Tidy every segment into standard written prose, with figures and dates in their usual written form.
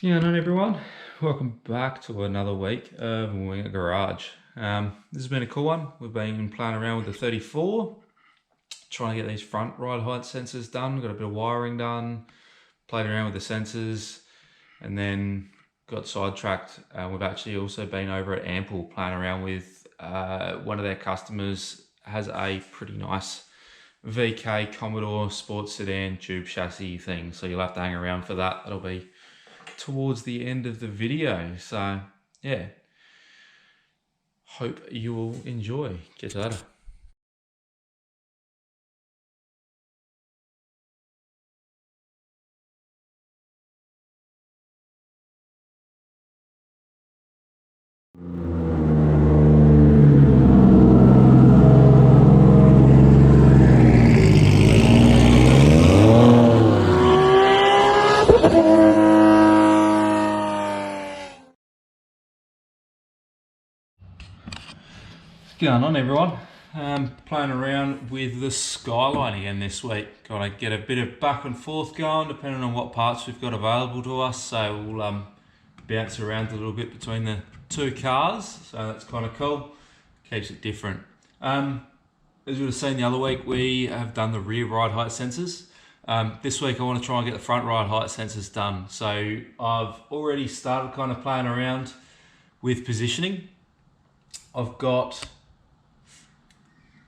What's going on, everyone? Welcome back to another week of Wing It Garage. This has been a cool one. We've been playing around with the 34, trying to get these front ride height sensors done. We've got a bit of wiring done, played around with the sensors, and then got sidetracked. We've actually also been over at Ample playing around with one of their customers has a pretty nice VK Commodore sports sedan tube chassis thing. So you'll have to hang around for that. That'll be towards the end of the video. So yeah, hope you will enjoy. Catch you later. What's going on, everyone? Playing around with the Skyline again this week. Gotta get a bit of back and forth going depending on what parts we've got available to us. So we'll bounce around a little bit between the two cars. So that's kind of cool. Keeps it different. As you would have seen the other week, we have done the rear ride height sensors. This week I want to try and get the front ride height sensors done. So I've already started kind of playing around with positioning. I've got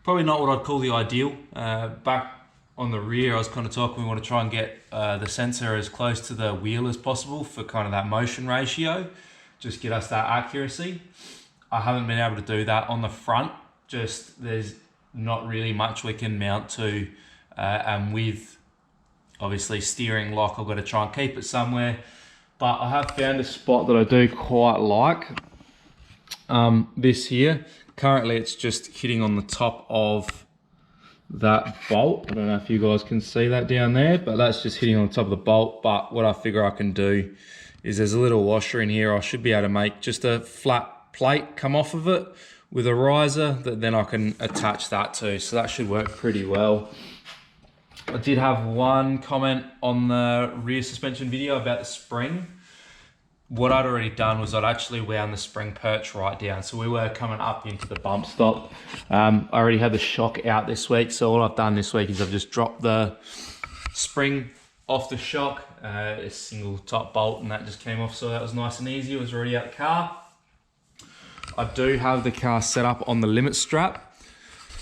probably not what I'd call the ideal. Back on the rear, I was kind of talking, we want to try and get the sensor as close to the wheel as possible for kind of that motion ratio, just get us that accuracy. I haven't been able to do that on the front, just there's not really much we can mount to, and with obviously steering lock, I've got to try and keep it somewhere. But I have found a spot that I do quite like. This here, currently it's just hitting on the top of that bolt. I don't know if you guys can see that down there, but that's just hitting on the top of the bolt. But what I figure I can do is there's a little washer in here. I should be able to make just a flat plate come off of it with a riser that then I can attach that to. So that should work pretty well. I did have one comment on the rear suspension video about the spring. What I'd already done was I'd actually wound the spring perch right down. So we were coming up into the bump stop. I already had the shock out this week. So all I've done this week is I've just dropped the spring off the shock, a single top bolt, and that just came off. So that was nice and easy. It was already out the car. I do have the car set up on the limit strap.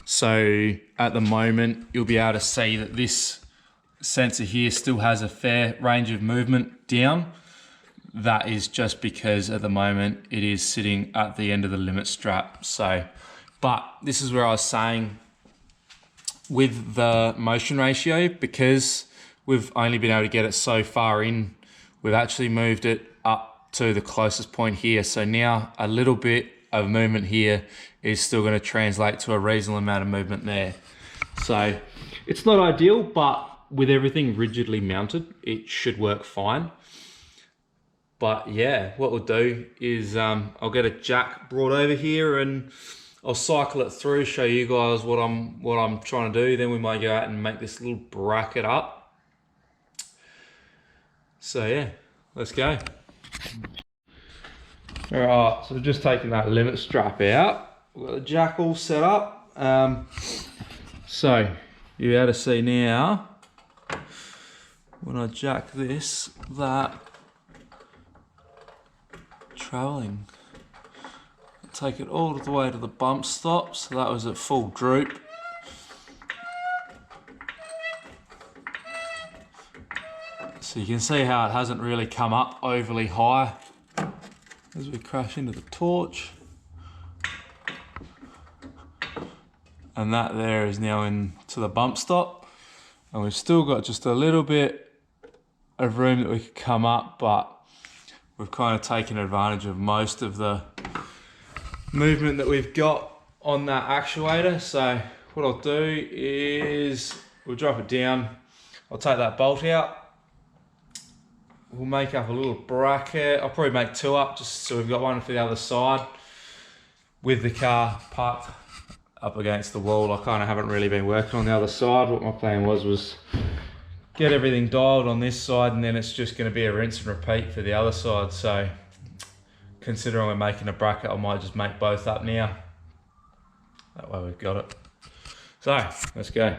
So at the moment, you'll be able to see that this sensor here still has a fair range of movement down. That is just because at the moment it is sitting at the end of the limit strap. So, but this is where I was saying with the motion ratio, because we've only been able to get it so far in, we've actually moved it up to the closest point here. So now a little bit of movement here is still going to translate to a reasonable amount of movement there. So it's not ideal, but with everything rigidly mounted, it should work fine. But yeah, what we'll do is I'll get a jack brought over here and I'll cycle it through, show you guys what I'm trying to do. Then we might go out and make this little bracket up. So yeah, let's go. All right, so we've just taken that limit strap out. We've got the jack all set up. So you're able to see now, when I jack this, that travelling. Take it all the way to the bump stop, so that was at full droop. So you can see how it hasn't really come up overly high as we crash into the torch. And that there is now into the bump stop. And we've still got just a little bit of room that we could come up, but we've kind of taken advantage of most of the movement that we've got on that actuator. So what I'll do is we'll drop it down. I'll take that bolt out. We'll make up a little bracket. I'll probably make two up just so we've got one for the other side. With the car parked up against the wall, I kind of haven't really been working on the other side. What my plan was get everything dialed on this side, and then it's just going to be a rinse and repeat for the other side. So considering we're making a bracket, I might just make both up now. That way we've got it. So let's go.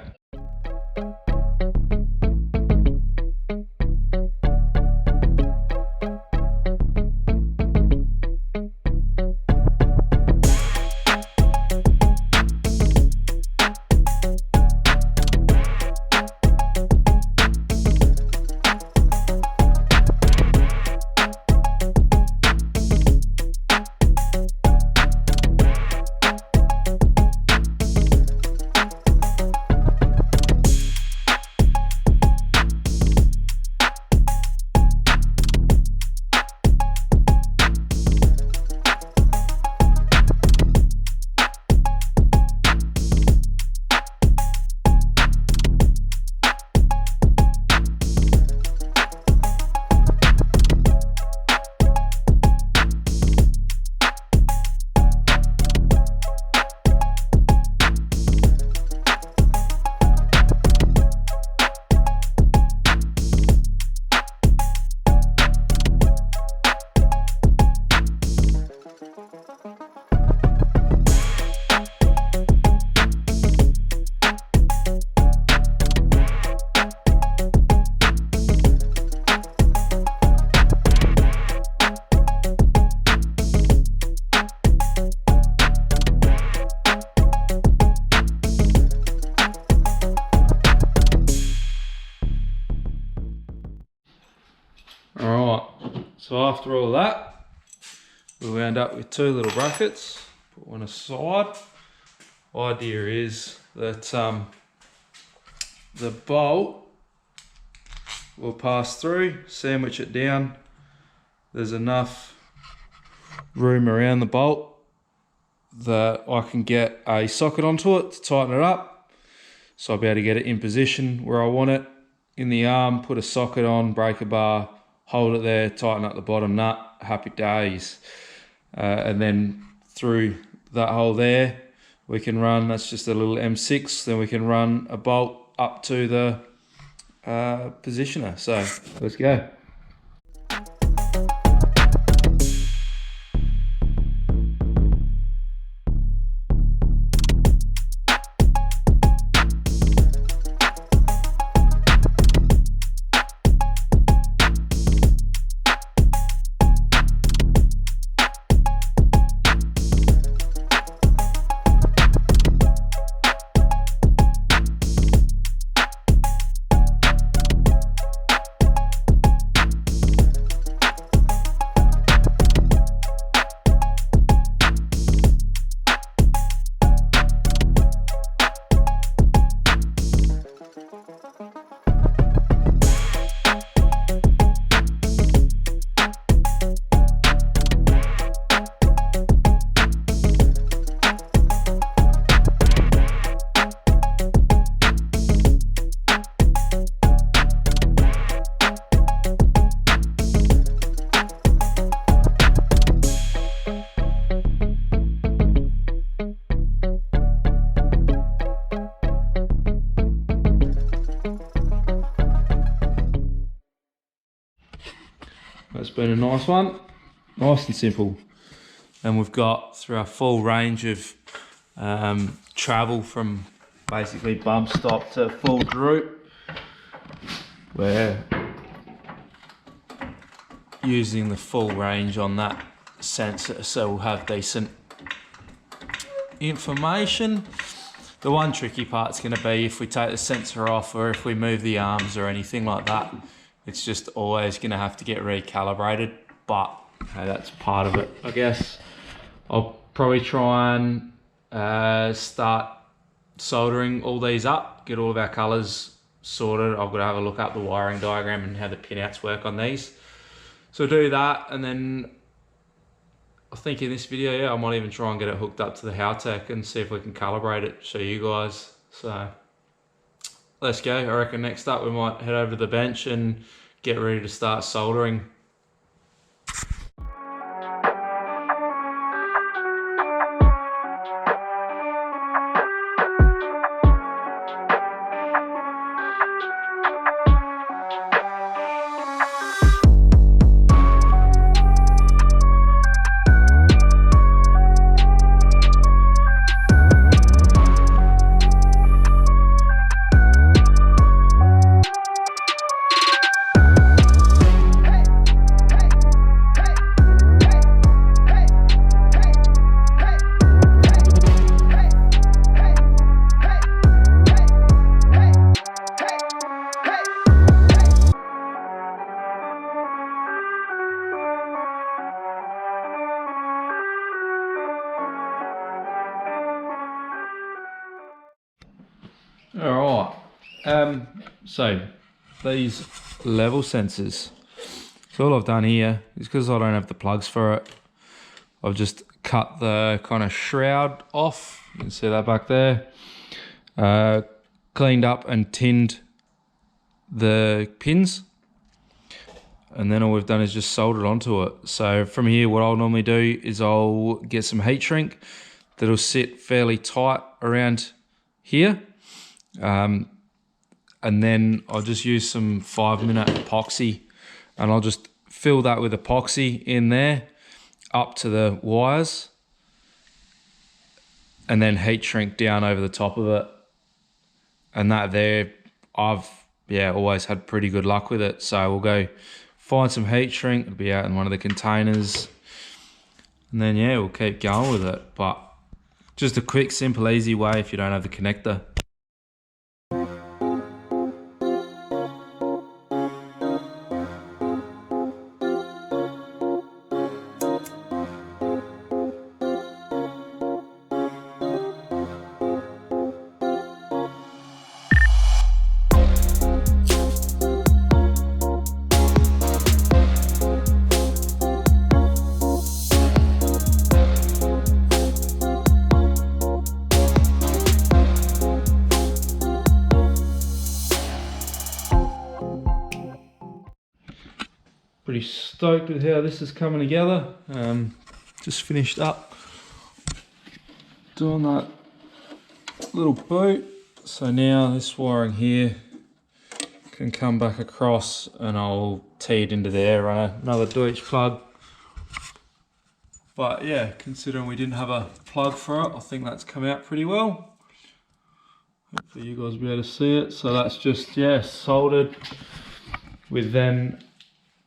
Alright, so after all that, we wound up with two little brackets, put one aside. Idea is that the bolt will pass through, sandwich it down. There's enough room around the bolt that I can get a socket onto it to tighten it up. So I'll be able to get it in position where I want it in the arm, put a socket on, breaker bar, hold it there, tighten up the bottom nut, happy days. And then through that hole there, we can run, that's just a little M6, then we can run a bolt up to the positioner. So let's go. That's been a nice one, nice and simple. And we've got through our full range of travel from basically bump stop to full droop. We're using the full range on that sensor, so we'll have decent information. The one tricky part's going to be if we take the sensor off or if we move the arms or anything like that. It's just always going to have to get recalibrated, but hey, that's part of it, I guess. I'll probably try and start soldering all these up, get all of our colours sorted. I've got to have a look up the wiring diagram and how the pinouts work on these. So do that, and then I think in this video, yeah, I might even try and get it hooked up to the Haltech and see if we can calibrate it, show you guys. So let's go. I reckon next up we might head over to the bench and get ready to start soldering. So these level sensors. So all I've done here is, because I don't have the plugs for it, I've just cut the kind of shroud off. You can see that back there. Cleaned up and tinned the pins. And then all we've done is just soldered onto it. So from here, what I'll normally do is I'll get some heat shrink that'll sit fairly tight around here. And then I'll just use some 5-minute epoxy, and I'll just fill that with epoxy in there up to the wires, and then heat shrink down over the top of it. And that there, I've always had pretty good luck with it. So we'll go find some heat shrink, it'll be out in one of the containers, and then we'll keep going with it. But just a quick, simple, easy way if you don't have the connector. Pretty stoked with how this is coming together. Just finished up doing that little boot. So now this wiring here can come back across, and I'll tee it into there, run another Deutsch plug. But yeah, considering we didn't have a plug for it, I think that's come out pretty well. Hopefully you guys will be able to see it. So that's just, soldered with then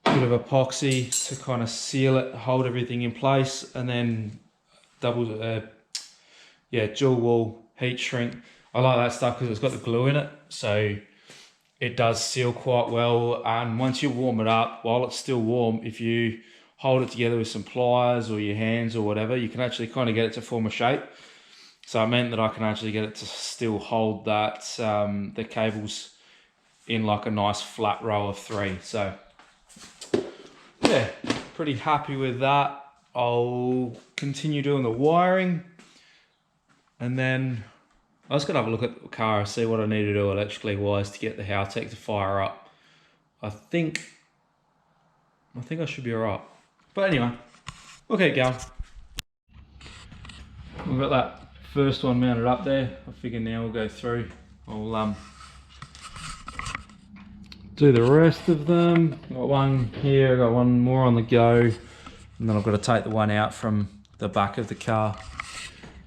bit of epoxy to kind of seal it, hold everything in place, and then dual wall heat shrink. I like that stuff because it's got the glue in it, so it does seal quite well. And once you warm it up, while it's still warm, if you hold it together with some pliers or your hands or whatever, you can actually kind of get it to form a shape. So it meant that I can actually get it to still hold that the cables in like a nice flat row of 3. So yeah, pretty happy with that. I'll continue doing the wiring, and then I was gonna have a look at the car, see what I need to do electrically wise to get the Haltech to fire up. I think I should be alright. But anyway, we'll keep going. We've got that first one mounted up there. I figure now we'll go through. I'll do the rest of them. Got one here, got one more on the go, and then I've got to take the one out from the back of the car,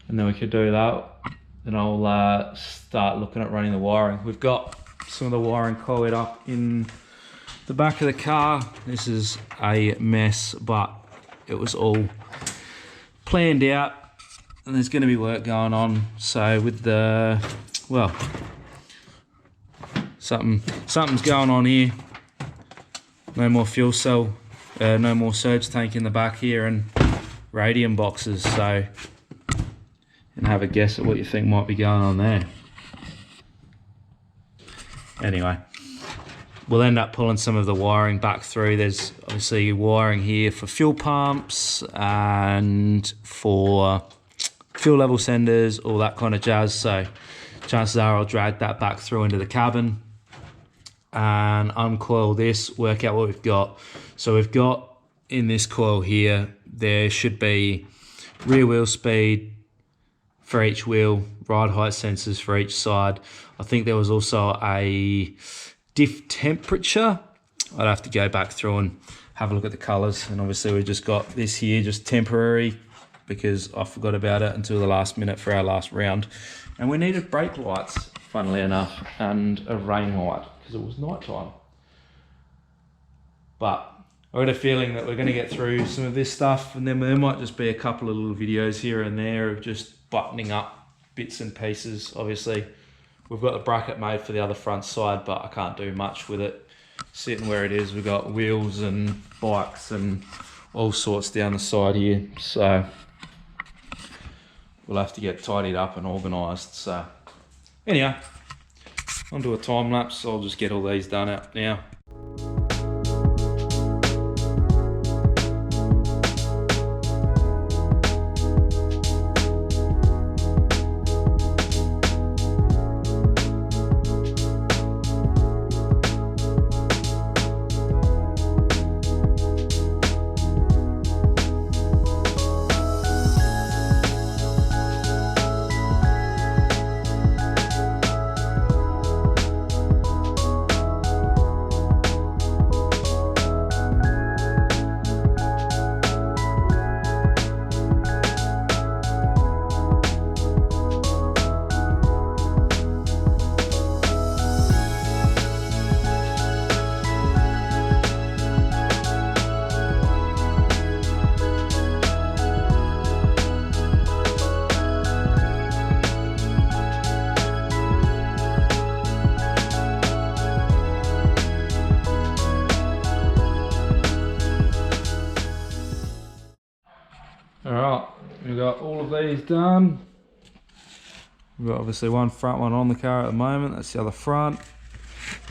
and then we could do that. Then I'll start looking at running the wiring. We've got some of the wiring coiled up in the back of the car. This is a mess, but it was all planned out, and there's going to be work going on. So with the, something's going on here. No more fuel cell, no more surge tank in the back here, and radium boxes. So, and have a guess at what you think might be going on there. Anyway, we'll end up pulling some of the wiring back through. There's obviously wiring here for fuel pumps and for fuel level senders, all that kind of jazz. So chances are I'll drag that back through into the cabin and uncoil this, work out what we've got. So we've got in this coil here, there should be rear wheel speed for each wheel, ride height sensors for each side. I think there was also a diff temperature. I'd have to go back through and have a look at the colors. And obviously we've just got this here, just temporary, because I forgot about it until the last minute for our last round. And we needed brake lights, funnily enough, and a rain light, because it was night time. But I got a feeling that we're going to get through some of this stuff, and then there might just be a couple of little videos here and there of just buttoning up bits and pieces. Obviously, we've got the bracket made for the other front side, but I can't do much with it sitting where it is. We've got wheels and bikes and all sorts down the side here, so we'll have to get tidied up and organised. So anyway, onto a time lapse. I'll just get all these done out now. Alright, we've got all of these done. We've got obviously one front one on the car at the moment, that's the other front.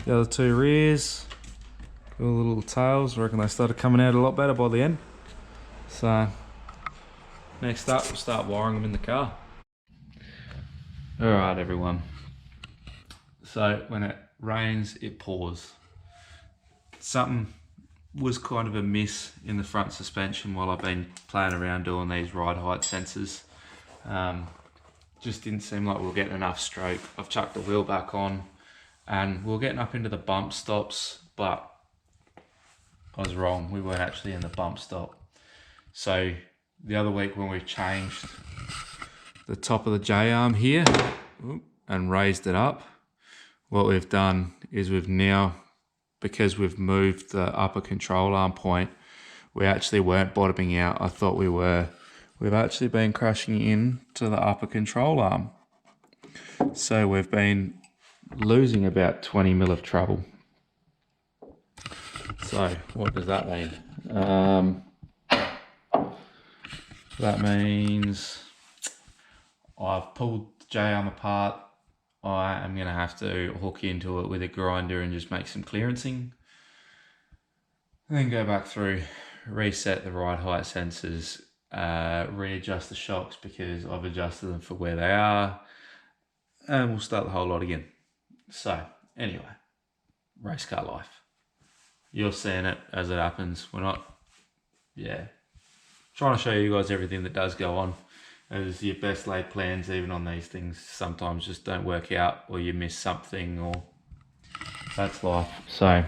The other two rears. Got all the little tails, I reckon they started coming out a lot better by the end. So, next up we'll start wiring them in the car. Alright everyone, so when it rains it pours. Something was kind of a miss in the front suspension while I've been playing around doing these ride height sensors. Just didn't seem like we were getting enough stroke. I've chucked the wheel back on and we were getting up into the bump stops, but I was wrong, we weren't actually in the bump stop. So the other week when we changed the top of the J-arm here and raised it up, what we've done is we've now, because we've moved the upper control arm point, we actually weren't bottoming out. I thought we were. We've actually been crashing into the upper control arm. So we've been losing about 20 mil of trouble. So what does that mean? That means I've pulled the J-arm apart. I am going to have to hook into it with a grinder and just make some clearancing. And then go back through, reset the ride height sensors, readjust the shocks because I've adjusted them for where they are, and we'll start the whole lot again. So anyway, race car life. You're seeing it as it happens. We're not, trying to show you guys everything that does go on. As your best laid plans, even on these things, sometimes just don't work out, or you miss something, or that's life. So I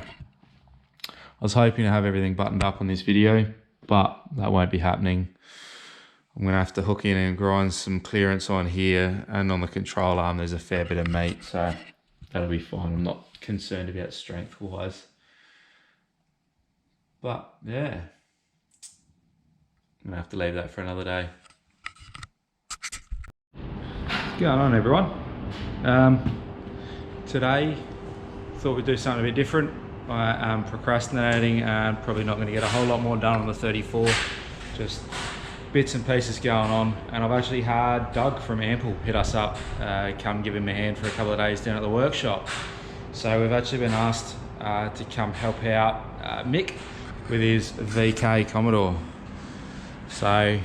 was hoping to have everything buttoned up on this video, but that won't be happening. I'm gonna have to hook in and grind some clearance on here, and on the control arm there's a fair bit of meat, so that'll be fine. I'm not concerned about strength wise, but yeah, I'm gonna have to leave that for another day. What's going on everyone? Today thought we'd do something a bit different. I am procrastinating and probably not going to get a whole lot more done on the 34, just bits and pieces going on. And I've actually had Doug from Ample hit us up, come give him a hand for a couple of days down at the workshop. So we've actually been asked to come help out Mick with his VK Commodore. So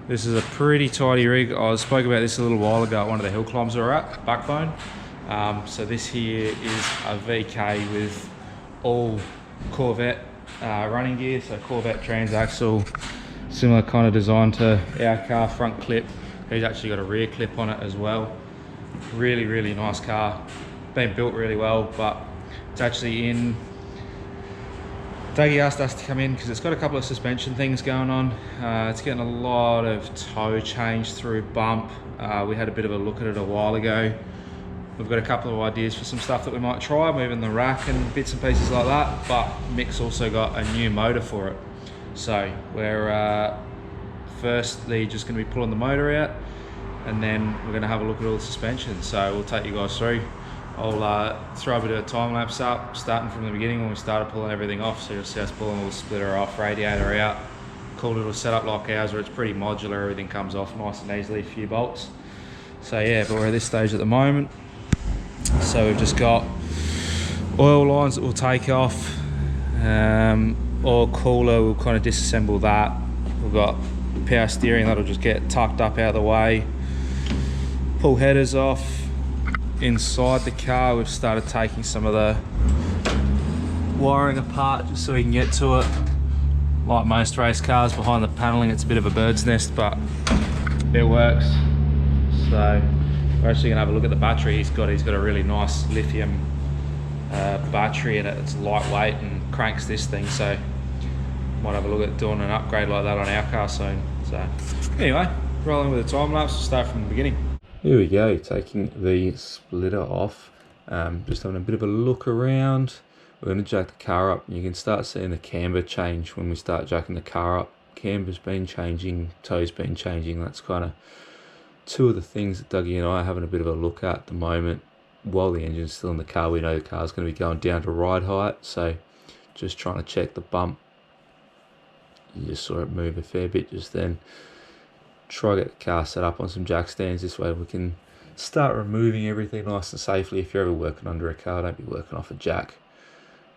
this is a pretty tidy rig. I spoke about this a little while ago at one of the hill climbs we were at, Backbone. So this here is a VK with all Corvette running gear, so Corvette transaxle, similar kind of design to our car, front clip. He's actually got a rear clip on it as well. Really, really nice car. Been built really well, but it's actually in. Dougie asked us to come in because it's got a couple of suspension things going on. It's getting a lot of toe change through bump. We had a bit of a look at it a while ago. We've got a couple of ideas for some stuff that we might try, moving the rack and bits and pieces like that, but Mick's also got a new motor for it. So we're firstly just going to be pulling the motor out, and then we're going to have a look at all the suspension. So we'll take you guys through. I'll throw a bit of a time lapse up, starting from the beginning when we started pulling everything off. So you'll see us pulling all the splitter off, radiator out. Cool little setup like ours where it's pretty modular, everything comes off nice and easily, a few bolts. So yeah, but we're at this stage at the moment. So we've just got oil lines that we'll take off, oil cooler, we'll kind of disassemble that. We've got power steering that'll just get tucked up out of the way. Pull headers off. Inside the car we've started taking some of the wiring apart just so we can get to it. Like most race cars, behind the paneling it's a bit of a bird's nest, but it works. So we're actually gonna have a look at the battery he's got. He's got a really nice lithium battery in it. It's lightweight and cranks this thing, so might have a look at doing an upgrade like that on our car soon. So anyway, rolling with the time lapse, we'll start from the beginning. Here we go, taking the splitter off, just having a bit of a look around. We're going to jack the car up, and you can start seeing the camber change when we start jacking the car up. Camber's been changing, toe's been changing. That's kind of two of the things that Dougie and I are having a bit of a look at the moment. While the engine's still in the car, we know the car's going to be going down to ride height, so just trying to check the bump. You just saw it move a fair bit just then. Try to get the car set up on some jack stands. This way we can start removing everything nice and safely. If you're ever working under a car, don't be working off a jack.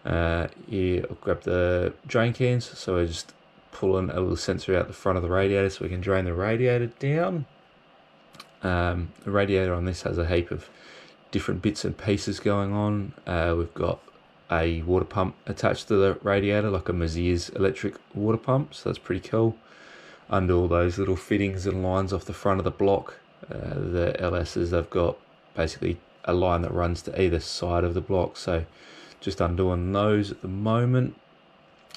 Here I'll grab the drain cans, so we're just pulling a little sensor out the front of the radiator so we can drain the radiator down. The radiator on this has a heap of different bits and pieces going on. We've got a water pump attached to the radiator, like a Mazziers electric water pump, so that's pretty cool. Under all those little fittings and lines off the front of the block, the LSs, they've got basically a line that runs to either side of the block, so just undoing those at the moment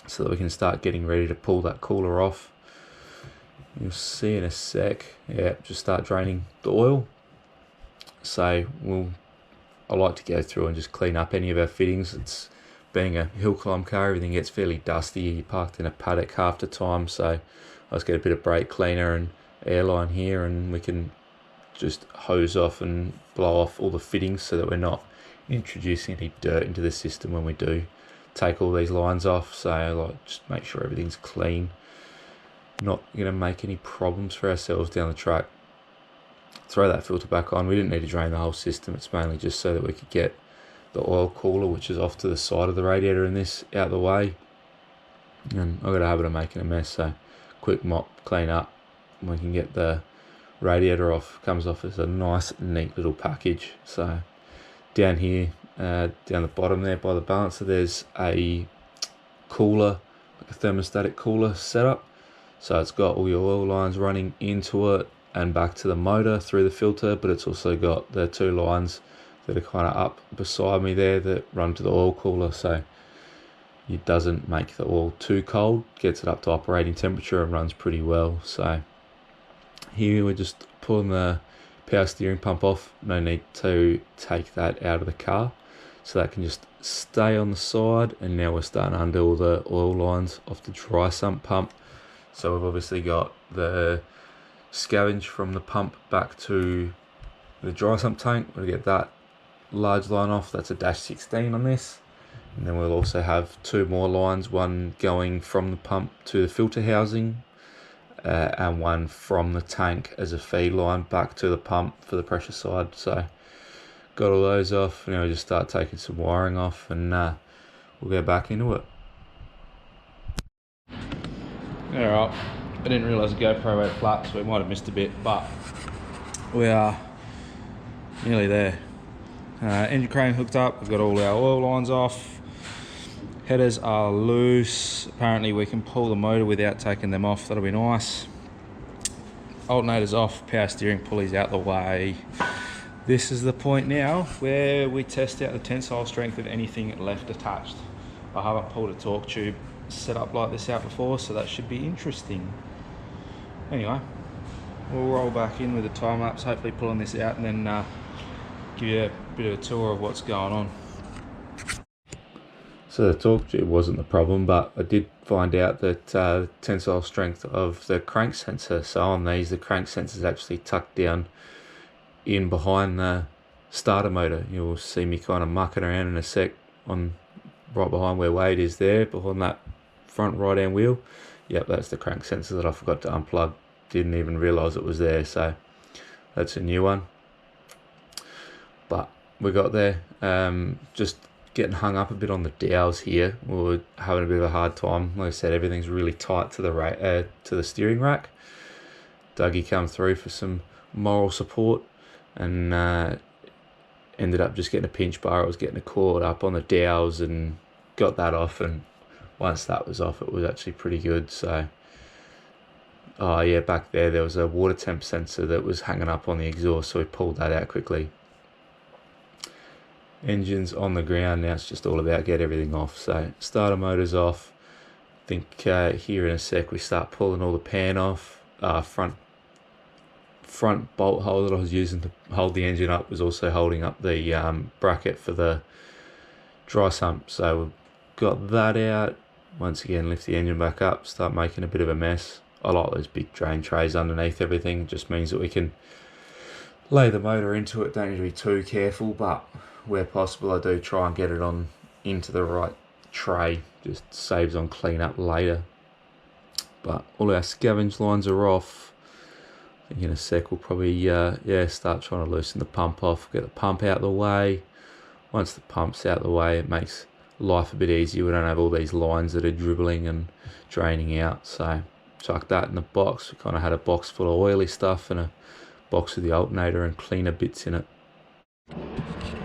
so that we can start getting ready to pull that cooler off. You'll see in a sec, yeah, just start draining the oil. So I like to go through and just clean up any of our fittings. It's being a hill climb car, everything gets fairly dusty. You're parked in a paddock half the time, so I just get a bit of brake cleaner and airline here, and we can just hose off and blow off all the fittings so that we're not introducing any dirt into the system when we do take all these lines off. So like, just make sure everything's clean. Not going to make any problems for ourselves down the track. Throw that filter back on. We didn't need to drain the whole system. It's mainly just so that we could get the oil cooler, which is off to the side of the radiator in this, out of the way. And I've got a habit of making a mess, so quick mop, clean up, and we can get the radiator off. Comes off as a nice neat little package. So down here, down the bottom there by the balancer, there's a cooler, like a thermostatic cooler setup. So it's got all your oil lines running into it and back to the motor through the filter, but it's also got the two lines that are kind of up beside me there that run to the oil cooler, so it doesn't make the oil too cold, gets it up to operating temperature and runs pretty well. So here we're just pulling the power steering pump off. No need to take that out of the car, so that can just stay on the side. And now we're starting to undo all the oil lines off the dry sump pump. So we've obviously got the scavenge from the pump back to the dry sump tank. We'll get that large line off. That's a -16 on this. And then we'll also have two more lines, one going from the pump to the filter housing, and one from the tank as a feed line back to the pump for the pressure side. So got all those off. Now we just start taking some wiring off, and we'll go back into it. Alright, I didn't realise the GoPro went flat, so we might have missed a bit, but we are nearly there. Engine crane hooked up, we've got all our oil lines off. Headers are loose. Apparently we can pull the motor without taking them off. That'll be nice. Alternator's off, power steering pulley's out the way. This is the point now where we test out the tensile strength of anything left attached. I haven't pulled a torque tube set up like this out before, so that should be interesting. Anyway, we'll roll back in with a time lapse, hopefully pulling this out, and then give you a bit of a tour of what's going on. So the torque tube wasn't the problem, but I did find out that tensile strength of the crank sensor. So on these, the crank sensor is actually tucked down in behind the starter motor. You'll see me kind of mucking around in a sec on right behind where Wade is there, behind that front right hand wheel. Yep, that's the crank sensor that I forgot to unplug. Didn't even realise it was there, so that's a new one. But we got there. Just getting hung up a bit on the dowels here. We were having a bit of a hard time. Like I said, everything's really tight to the steering rack. Dougie come through for some moral support, and ended up just getting a pinch bar. I was getting a cord up on the dowels and got that off, and once that was off, it was actually pretty good. So, oh yeah, back there was a water temp sensor that was hanging up on the exhaust, so we pulled that out quickly. Engine's on the ground now. It's just all about get everything off. So starter motor's off. I think here in a sec we start pulling all the pan off. Front bolt hole that I was using to hold the engine up was also holding up the bracket for the dry sump. So we've got that out. Once again, lift the engine back up, start making a bit of a mess. I like those big drain trays underneath everything. It just means that we can lay the motor into it. Don't need to be too careful, but where possible I do try and get it on into the right tray. Just saves on cleanup later. But all our scavenge lines are off. I think in a sec we'll probably start trying to loosen the pump off, get the pump out of the way. Once the pump's out of the way, it makes life a bit easier. We don't have all these lines that are dribbling and draining out. So chuck that in the box. We kind of had a box full of oily stuff and a box with the alternator and cleaner bits in it.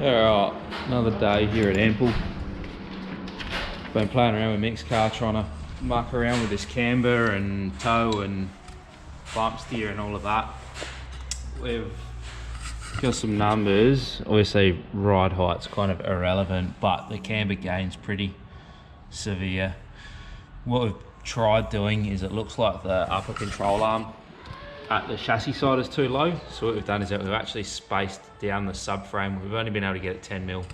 Alright, another day here at Ample. Been playing around with Micks' car, trying to muck around with this camber and toe and bump steer and all of that. We've got some numbers. Obviously ride height's kind of irrelevant, but the camber gain's pretty severe. What we've tried doing is it looks like the upper control arm at the chassis side is too low. So what we've done is that we've actually spaced down the subframe. We've only been able to get it 10 mil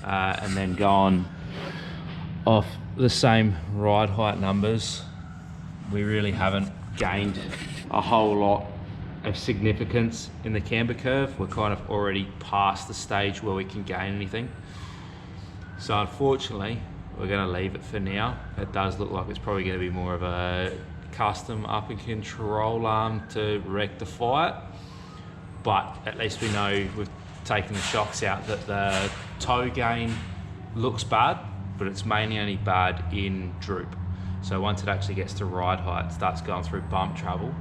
and then gone off the same ride height numbers. We really haven't gained a whole lot of significance in the camber curve. We're kind of already past the stage where we can gain anything. So unfortunately, we're going to leave it for now. It does look like it's probably going to be more of a custom up and control arm to rectify it. But at least we know we've taken the shocks out that the toe gain looks bad, but it's mainly only bad in droop. So once it actually gets to ride height, starts going through bump travel,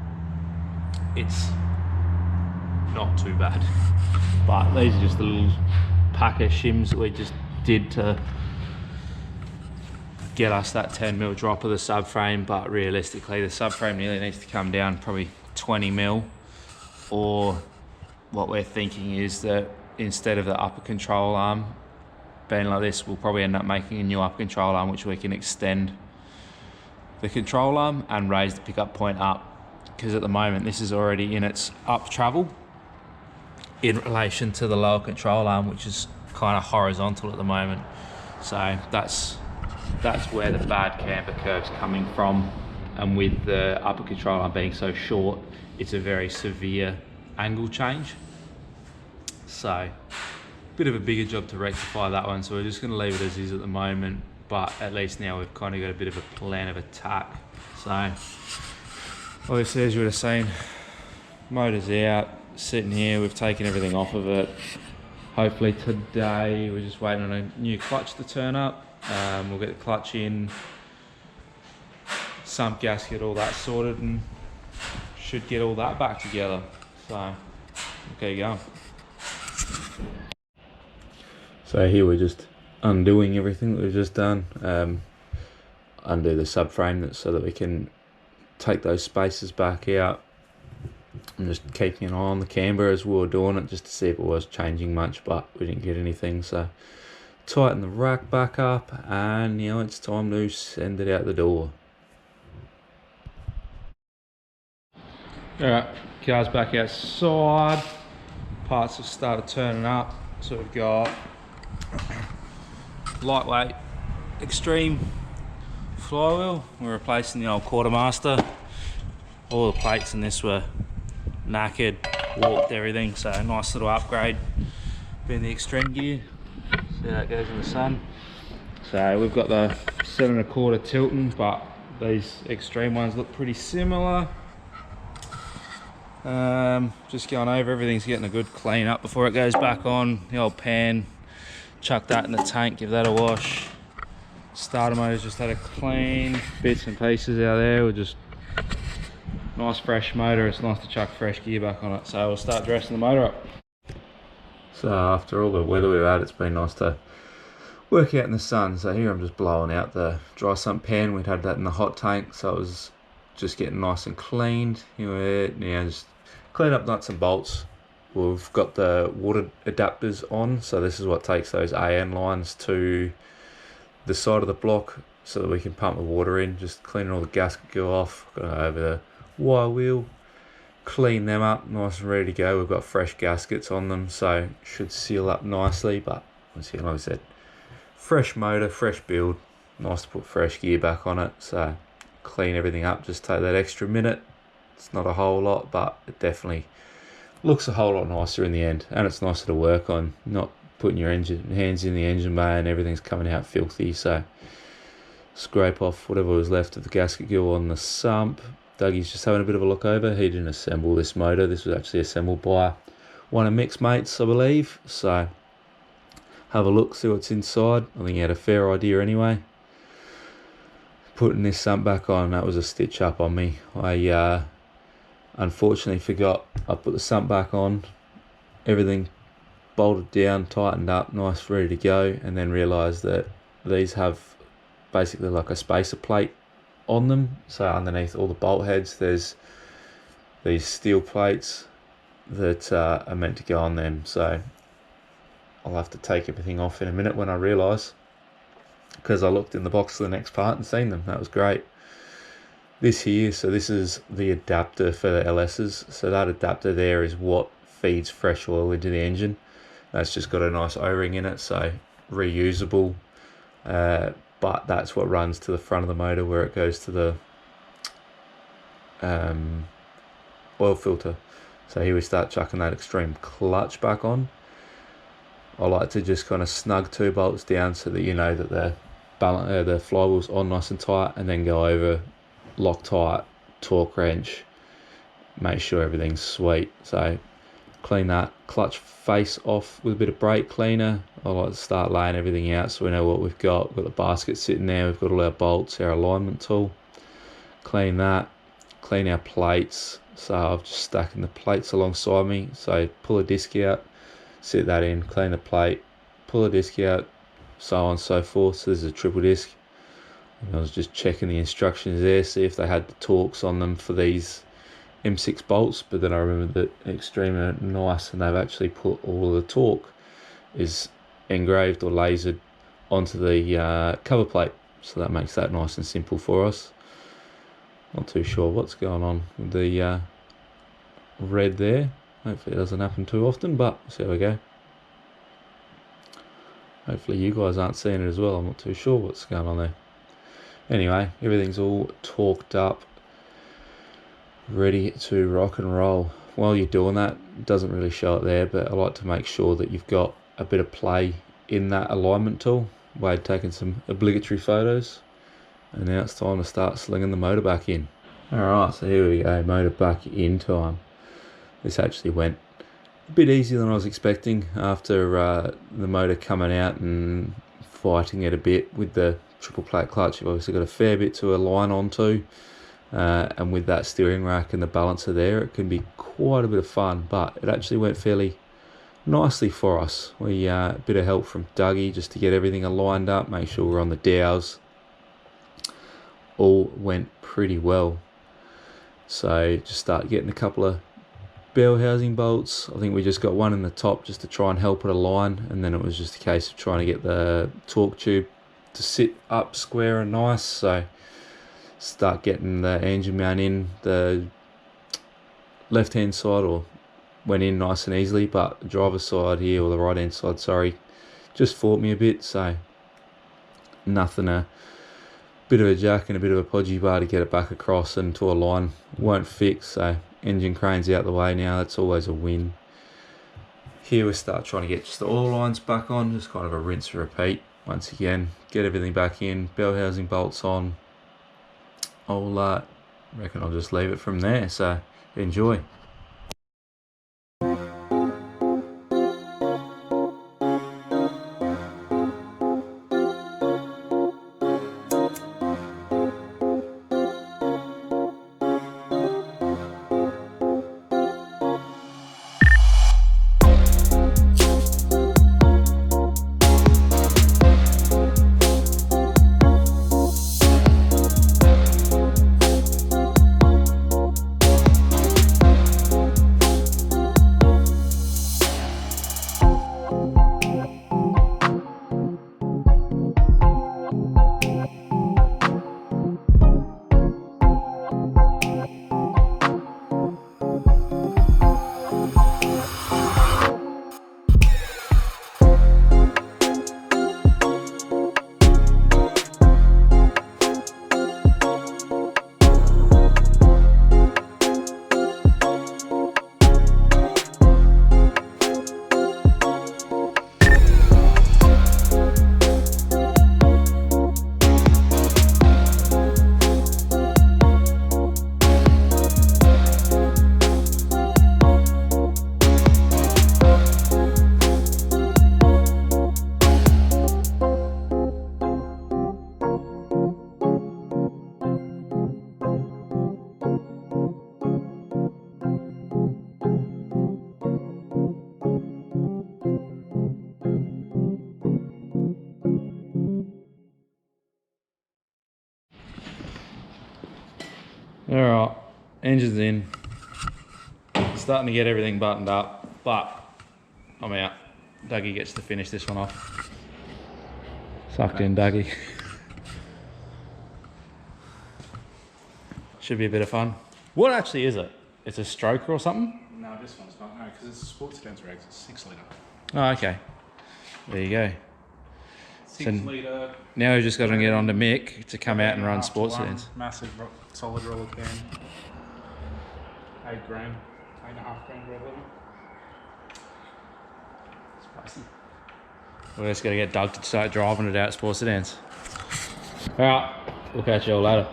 it's not too bad. But these are just the little pack of shims that we just did to get us that 10 mil drop of the subframe. But realistically, the subframe nearly needs to come down probably 20 mil, or what we're thinking is that instead of the upper control arm being like this, we'll probably end up making a new upper control arm which we can extend the control arm and raise the pickup point up, because at the moment this is already in its up travel in relation to the lower control arm, which is kind of horizontal at the moment. So that's where the bad camber curve's coming from, and with the upper control arm being so short, it's a very severe angle change. So bit of a bigger job to rectify that one, so we're just going to leave it as is at the moment. But at least now we've kind of got a bit of a plan of attack. So obviously, as you were saying, motor's out, sitting here, we've taken everything off of it. Hopefully today, we're just waiting on a new clutch to turn up. We'll get the clutch in, sump gasket, all that sorted, and should get all that back together. So we'll get going. So here we're just undoing everything that we've just done. Undo the subframe so that we can take those spaces back out. I'm just keeping an eye on the camber as we were doing it, just to see if it was changing much, but we didn't get anything. So tighten the rack back up, and now it's time to send it out the door. Alright, car's back outside. Parts have started turning up. So we've got lightweight extreme flywheel. We're replacing the old quartermaster. All the plates in this were knackered, warped, everything, so nice little upgrade being the extreme gear. See how that goes in the sun. So we've got the 7 1/4 tilting, but these extreme ones look pretty similar. Just going over, everything's getting a good clean up before it goes back on. The old pan, chuck that in the tank, give that a wash. Starter motor's just had a clean, bits and pieces out there. We're just nice fresh motor. It's nice to chuck fresh gear back on it. So we'll start dressing the motor up. So after all the weather we've had, it's been nice to work out in the sun. So here I'm just blowing out the dry sump pan. We'd had that in the hot tank, so it was just getting nice and cleaned. Anyway, now just clean up nuts and bolts. We've got the water adapters on, so this is what takes those AN lines to the side of the block so that we can pump the water in. Just cleaning all the gasket go off. Got over the wire wheel, clean them up, nice and ready to go. We've got fresh gaskets on them, so should seal up nicely. But once again, like I said, fresh motor, fresh build, nice to put fresh gear back on it. So clean everything up, just take that extra minute. It's not a whole lot, but it definitely looks a whole lot nicer in the end, and it's nicer to work on, not putting your hands in the engine bay and everything's coming out filthy. So scrape off whatever was left of the gasket gill on the sump. Dougie's just having a bit of a look over. He didn't assemble this motor. This was actually assembled by one of Micks' mates, I believe. So have a look, see what's inside. I think he had a fair idea anyway. Putting this sump back on, that was a stitch up on me. I unfortunately forgot. I put the sump back on, everything bolted down, tightened up, nice, ready to go, and then realised that these have basically like a spacer plate on them. So underneath all the bolt heads, there's these steel plates that are meant to go on them. So I'll have to take everything off in a minute when I realise, because I looked in the box for the next part and seen them. That was great. This here, so this is the adapter for the LS's. So that adapter there is what feeds fresh oil into the engine. That's just got a nice O-ring in it, so reusable. But that's what runs to the front of the motor where it goes to the oil filter. So here we start chucking that extreme clutch back on. I like to just kind of snug 2 bolts down so that you know that the flywheel's on nice and tight, and then go over, lock tight, torque wrench, make sure everything's sweet. So clean that clutch face off with a bit of brake cleaner. I like to start laying everything out so we know what we've got. We've got the basket sitting there, we've got all our bolts, our alignment tool. Clean that, clean our plates. So I've just stacking the plates alongside me. So pull a disc out, sit that in, clean the plate, pull a disc out, so on and so forth. So there's a triple disc. And I was just checking the instructions there, see if they had the torques on them for these M6 bolts, but then I remembered that Extreme are nice and they've actually put all of the torque is engraved or lasered onto the cover plate, so that makes that nice and simple for us. Not too sure what's going on with the red there. Hopefully it doesn't happen too often, but there we go. Hopefully you guys aren't seeing it as well. I'm not too sure what's going on there. Anyway, everything's all torqued up, ready to rock and roll. While you're doing that, it doesn't really show it there, but I like to make sure that you've got a bit of play in that alignment tool. Wade taking some obligatory photos, and now it's time to start slinging the motor back in. Alright, so here we go, motor back in time. This actually went a bit easier than I was expecting after the motor coming out and fighting it a bit with the triple plate clutch. You've obviously got a fair bit to align onto. And with that steering rack and the balancer there, it can be quite a bit of fun, but it actually went fairly nicely for us. We a bit of help from Dougie just to get everything aligned up, make sure we're on the dowels. All went pretty well. So just start getting a couple of bell housing bolts. I think we just got one in the top just to try and help it align, and then it was just a case of trying to get the torque tube to sit up square and nice. So start getting the engine mount in the left hand side, or went in nice and easily, but the driver's side here, or the right hand side, sorry, just fought me a bit. So nothing, a bit of a jack and a bit of a podgy bar to get it back across and to a line won't fix. So engine crane's out the way now, that's always a win. Here we start trying to get just the oil lines back on, just kind of a rinse and repeat. Once again, get everything back in, bell housing bolts on. I'll reckon I'll just leave it from there, so enjoy. All right, engine's in. Starting to get everything buttoned up, but I'm out. Dougie gets to finish this one off. Sucked in, Dougie. Should be a bit of fun. What actually is it? It's a stroker or something? No, this one's not. No, because it's a sports sedan race. It's 6 litre. Oh, okay. There you go. 6 litre. Now we've just got to get on to Mick to come out and run sports sedans. Massive solid roller can. 8 grand. 8.5 grand red limit. Spicy. We're just got to get Doug to start driving it out at sports sedans. Alright, we'll catch you all later.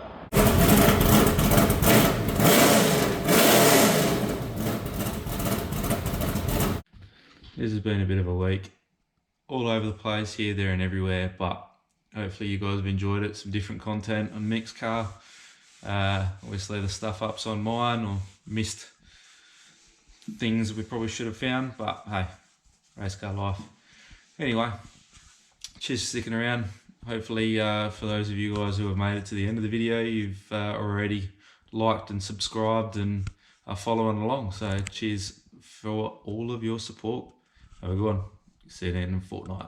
This has been a bit of a week. All over the place, here, there and everywhere, but hopefully you guys have enjoyed it. Some different content on Mick's car. Obviously the stuff up's on mine, or missed things that we probably should have found, but hey, race car life. Anyway, cheers for sticking around. Hopefully for those of you guys who have made it to the end of the video, you've already liked and subscribed and are following along. So cheers for all of your support. Have a good one. See you in a fortnight.